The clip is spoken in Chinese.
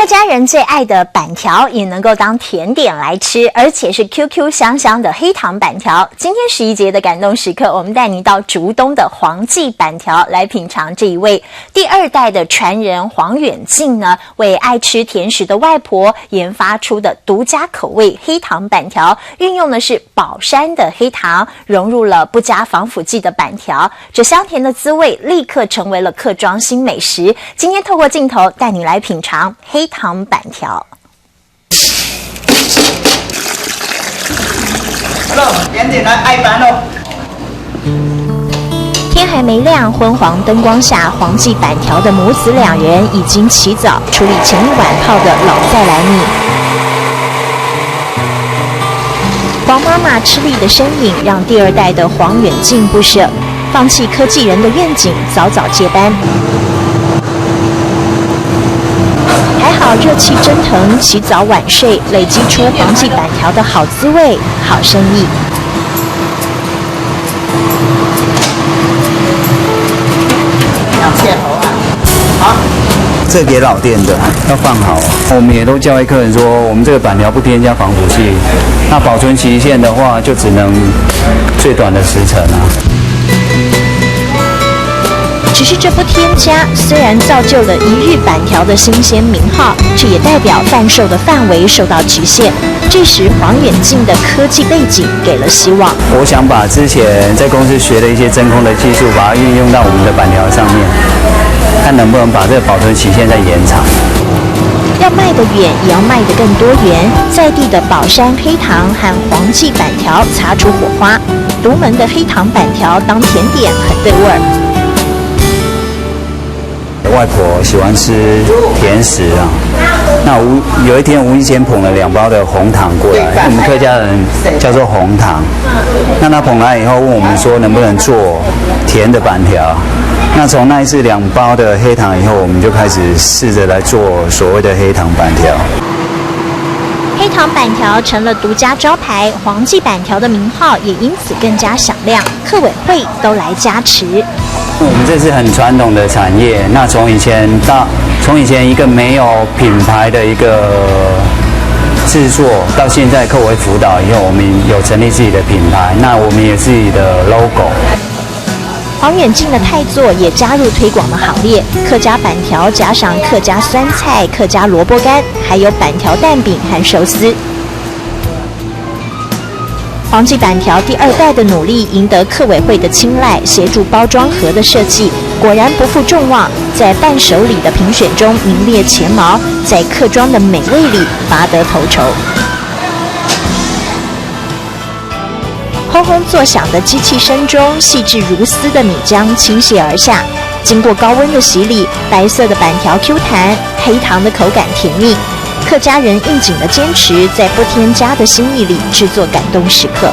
客家人最爱的板条也能够当甜点来吃，而且是 QQ 香香的黑糖板条。今天11节的感动时刻，我们带您到竹东的黄记板条来品尝这一位第2代的传人黄远近呢，为爱吃甜食的外婆研发出的独家口味黑糖板条，运用的是宝山的黑糖，融入了不加防腐剂的板条，这香甜的滋味立刻成为了客庄新美食。今天透过镜头带你来品尝黑糖板条。Hello， 点点来爱板哦。天还没亮，昏黄灯光下，黄记板条的母子2人已经起早处理前一晚泡的老再来米。黄妈妈吃力的身影，让第2代的黄远近不舍，放弃科技人的愿景，早早接班。还好热气蒸腾，起早晚睡，累积出黄记板条的好滋味、好生意。好，这给老店的要放好。我们也都教育客人说，我们这个板条不添加防腐剂，那保存期限的话，就只能最短的时辰啊。只是这不添加，虽然造就了一日板条的新鲜名号，这也代表贩售的范围受到局限。这时黄远近的科技背景给了希望。我想把之前在公司学的一些真空的技术，把它运用到我们的板条上面，看能不能把这个保存期限再延长。要卖得远，也要卖得更多元。在地的宝山黑糖和黄记板条擦出火花，独门的黑糖板条当甜点很对味儿。外婆喜欢吃甜食啊，那有一天无意间捧了2包的红糖过来，我们客家人叫做红糖。那他捧来以后问我们说能不能做甜的板条。那从那一次2包的黑糖以后，我们就开始试着来做所谓的黑糖板条。黑糖板条成了独家招牌，黄记板条的名号也因此更加响亮，客委会都来加持。我们这是很传统的产业，那从以前一个没有品牌的一个制作，到现在客委辅导以后，我们有成立自己的品牌，那我们也自己的 logo。黄远近的泰座也加入推广的行列，客家板条加上客家酸菜、客家萝卜干，还有板条蛋饼和寿司。黄记板条第2代的努力赢得客委会的青睐，协助包装盒的设计，果然不负众望，在伴手礼的评选中名列前茅，在客庄的美味里拔得头筹。轰轰作响的机器声中，细致如丝的米浆倾泻而下，经过高温的洗礼，白色的板条 Q 弹，黑糖的口感甜蜜。客家人应景的坚持，在不添加的心意里制作感动时刻。